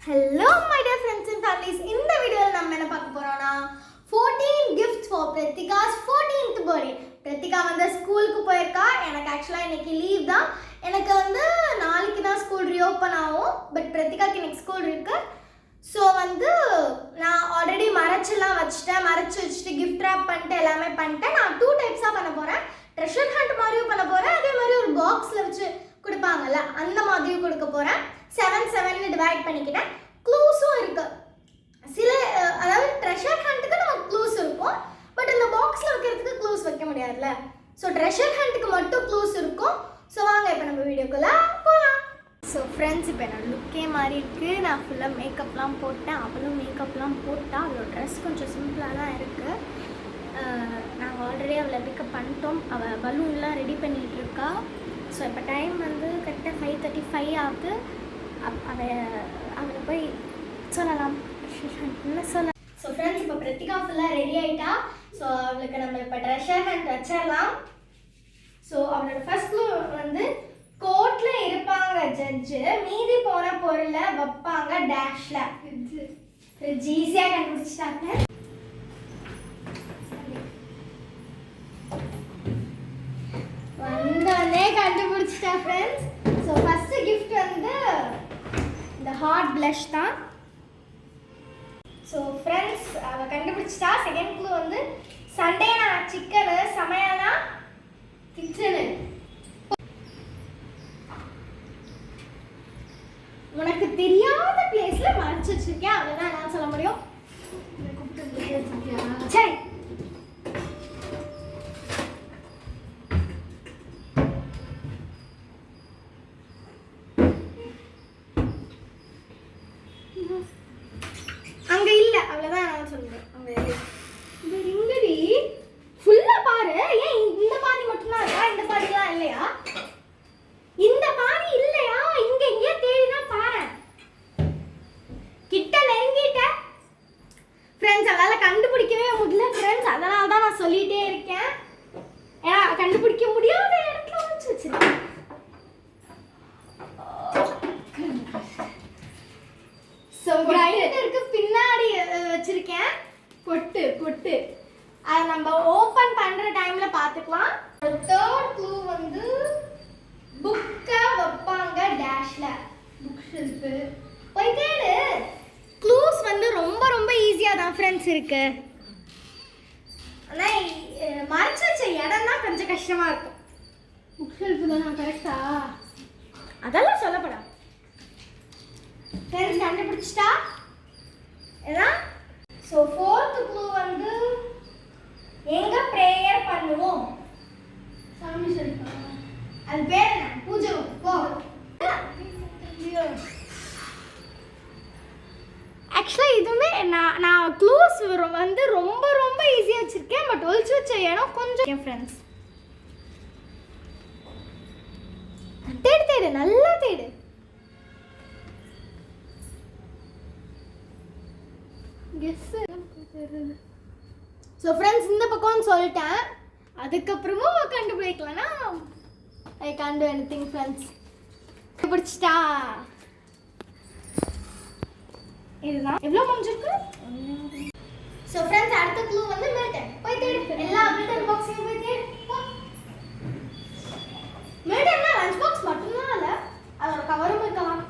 Hello my dear friends and families. இந்த வீடியோல நம்ம என்ன பார்க்க போறோம்னா 14 gifts for Pratika's 14th birthday. Pratika வந்து ஸ்கூலுக்கு போயிருக்கா. எனக்கு एक्चुअली இன்னைக்கு லீவ் தான். எனக்கு வந்து நாளைக்கு தான் ஸ்கூல் ரீஓபன் ஆகும். பட் பிரத்திகாக்கு இன்னைக்கு ஸ்கூல் இருக்கு. சோ வந்து நான் ஆல்ரெடி மறைச்சலாம் வச்சிட்டேன். மறைச்சு வச்சிட்டு gift wrap பண்ணிட்டு எல்லாமே பண்ணிட்டேன். நான் 2 டைப்ஸா பண்ண போறேன். ட்ரெஷர் ஹண்ட் மாதிரியும் பண்ண போறேன். அதே மாதிரி ஒரு பாக்ஸ்ல வச்சு கொடுப்பாங்கல அந்த மாதிரியும் கொடுக்க போறேன். 7 டிவைட் பண்ணிக்கிட்டேன். க்ளூஸும் இருக்கு. சில அதாவது ட்ரெஷர் ஹண்ட்க்கு நமக்கு க்ளூஸ் இருக்கும். பட் இந்த பாக்ஸ்ல வைக்கிறதுக்கு க்ளூஸ் வைக்க முடியாதுல. சோ ட்ரெஷர் ஹண்ட்க்கு மட்டும் க்ளூஸ் இருக்கும். சோ வாங்க இப்போ நம்ம வீடியோக்குள்ள போலாம். சோ फ्रेंड्स இப்போ நான் லுக்கே மாதிரி இருக்கு. நான் ஃபுல்லா மேக்கப்லாம் போட்டேன். அவளும் மேக்கப்லாம் போட்டா. அவளோட Dress கொஞ்சம் சிம்பிளா தான் இருக்கு. நாங்கள் ஆல்ரெடி அவளை பிக்கப் பண்ணிட்டோம். அவள் பலூன்லாம் ரெடி பண்ணிட்டு இருக்கா. ஸோ இப்போ டைம் வந்து கரெக்டாக 5:35 ஆகுது. அவளை போய் சொல்லலாம் என்ன சொல்ல. ஸோ ஃப்ரெண்ட்ஸ் இப்போ பிரத்திகா ஃபுல்லாக ரெடி ஆகிட்டா. ஸோ அவளுக்கு நம்ம இப்போ ட்ரெஷர் ஹண்ட் வச்சிடலாம். ஸோ அவளோட ஃபர்ஸ்ட் க்ளூ வந்து கோர்ட்டில் இருப்பாங்க ஜட்ஜு, மீதி போன பொருளை வைப்பாங்க டேஷில். ஃப்ரிட்ஜ் ஈஸியாக கண்டுபிடிச்சிட்டாங்க. வந்தோடனே கண்டுபிடிச்சிட்டா ஃப்ரெண்ட்ஸ். ஸோ ஃபர்ஸ்ட் கிஃப்ட் வந்து இந்த ஹாட் ப்ளஷ் தான். ஸோ ஃப்ரெண்ட்ஸ் அவள் கண்டுபிடிச்சிட்டா. செகண்ட் க்ளூ வந்து சண்டேனா சிக்கனு, சமையல்னா கிச்சனு. உனக்கு தெரியாத பிளேஸ்ல மறைச்சு வச்சிருக்கேன். அவ்வளோதான் நான் சொல்ல முடியும். சரி அங்க இல்ல, அவ்வளவுதான் நான் சொல்றேன். அங்க இந்த இங்கடி ஃபுல்லா பாரு. ஏன் இந்த பாதி மட்டும் தான் இருக்கா? இந்த பாதிலாம் இல்லையா? இந்த பாதி இல்லையா? இங்க இங்க தேடினா பாரு. கிட்ட நெருங்கிட்ட फ्रेंड्स. அதனால கண்டுபிடிக்கவே முடியல फ्रेंड्स. அதனால தான் நான் சொல்லிட்டே இருக்கேன். ஏன்னா கண்டுபிடிக்க முடியாத இடத்துல வச்சிருக்கேன். சோ கிரைண்டருக்கு பின்னாடி வச்சிருக்கேன் பொட்டு பொட்டு. அதை நம்ம ஓபன் பண்ற டைம்ல பாத்துக்கலாம். தேர்ட் க்ளூ வந்து புக்க வைப்பாங்க டேஷ்ல. புக் ஷெல்ஃப் போய் தேடு. க்ளூஸ் வந்து ரொம்ப ரொம்ப ஈஸியா தான் ஃப்ரெண்ட்ஸ் இருக்கு. ஆனா மறைச்சு வச்ச இடம் தான் கொஞ்சம் கஷ்டமா இருக்கும். புக் ஷெல்ஃப் தான் கரெக்டா? அதெல்லாம் சொல்லப்படா. ஃப்ரெண்ட்ஸ் கண்டுபிடிச்சிட்டா இதான். ஸோ ஃபோர்த் க்ளூ வந்து எங்க ப்ரேயர் பண்ணுவோம். சாமி சொல்லுங்க. அது பேர் என்ன? பூஜை போ. ஆக்சுவலாக இதுவுமே நான் க்ளூஸ் வந்து ரொம்ப ரொம்ப ஈஸியாக வச்சுருக்கேன். பட் ஒழிச்சு வச்ச இடம் கொஞ்சம் ஃப்ரெண்ட்ஸ். தேடு தேடு நல்லா தேடு. ஸோ ஃப்ரெண்ட்ஸ் இந்த பக்கம்னு சொல்லிட்டேன். அதுக்கப்புறமும் கண்டுபிடிக்கலன்னா I can't do anything friends. கண்டுபிடிச்சிட்டா. இதுதான் எவ்வளோ முடிஞ்சிருக்கு. ஸோ ஃப்ரெண்ட்ஸ் அடுத்த க்ளூ வந்து மில்டன். போய் தேடு. எல்லா மில்டன் பாக்ஸையும் போய் தேடு. மில்டன்னா லஞ்ச் பாக்ஸ் மட்டும்தான் இல்லை, அதோட கவரும் இருக்கலாம்.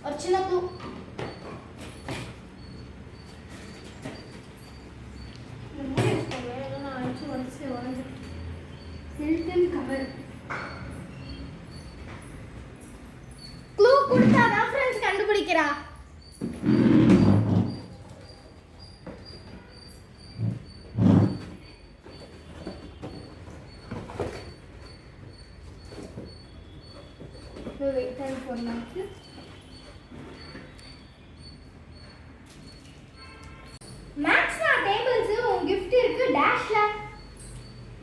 ஒரு சின்ன க்ளூ. க்ளூ கொடுத்தாதான் ஃப்ரெண்ட்ஸ் கண்டுபிடிக்கிறா. Wait time for lunch. மேக்ஸ்னா டேபிள்ஸ் உன் gift இருக்கு டேஷ்ல.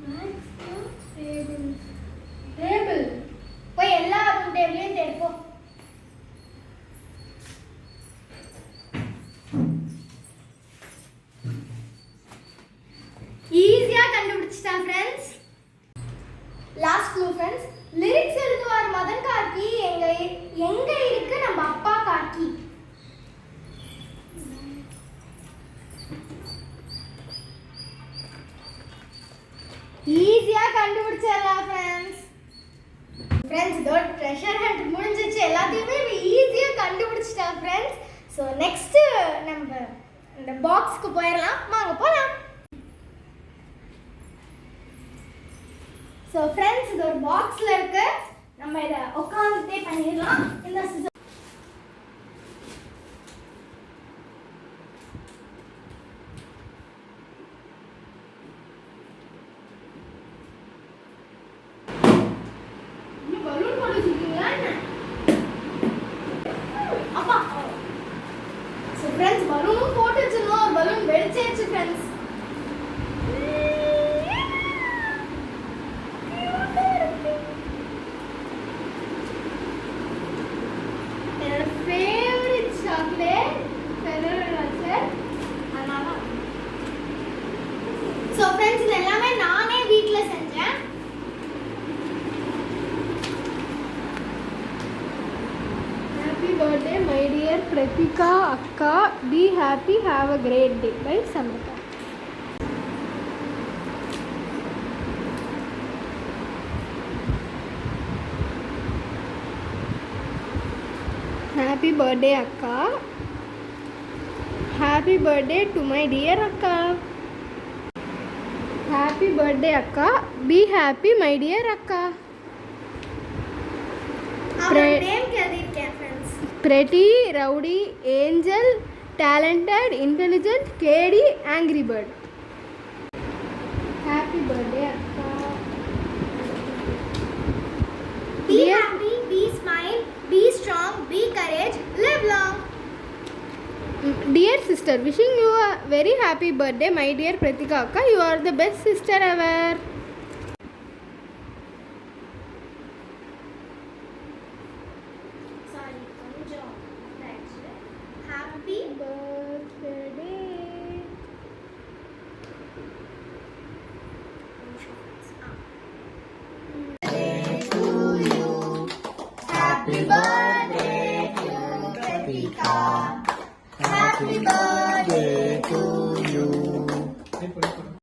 மேக்ஸ்னா டேபிள்ஸ். டேபிள் போய் எல்லா டேபிளையும் தேடு. ஈஸியா கண்டுபிடிச்சிட்டா friends. Last clue friends. Lyrics எழுதுவார் மதன் கார்கி. எங்க கண்டுபிடிச்சிடலாம் ஃப்ரெண்ட்ஸ். ஃப்ரெண்ட்ஸ் இதோட ட்ரெஷர் ஹண்ட் முடிஞ்சிச்சு. எல்லாத்தையுமே ஈஸியா கண்டுபிடிச்சிட்டா ஃப்ரெண்ட்ஸ். ஸோ நெக்ஸ்ட் நம்ம இந்த பாக்ஸ்க்கு போயிடலாம். வாங்க போகலாம். ஸோ ஃப்ரெண்ட்ஸ் இது ஒரு பாக்ஸில் இருக்கு. நம்ம இதை உட்காந்துட்டே பண்ணிடலாம். இந்த சிசர் பலூன் போட்டு வச்சிருக்கீங்களா என்ன? அப்பா. ஸோ ஃப்ரெண்ட்ஸ் பலூனும் போட்டு வச்சிருந்தோம். ஒரு பலூன் வெடிச்சிருச்சு ஃப்ரெண்ட்ஸ். So friends இது எல்லாமே நானே வீட்ல செஞ்சேன். Happy birthday my dear Pratika Akka, be happy, have a great day by Samrita. Happy birthday Akka. Happy birthday to my dear Akka. Happy birthday Akka, be happy my dear Akka. our name எழுதிருக்கேன் friends. Pretty, rowdy, angel, talented, intelligent, KD, angry bird. Happy birthday Akka. Be Dear- happy, be smile, be strong, be courage, live long. Dear sister, wishing you a very happy birthday my dear Pratika Akka. You are the best sister ever. Sorry, கொஞ்சம் இதாயிடுச்சு. Happy Birthday. Happy birthday to Pratika. Happy birthday to you.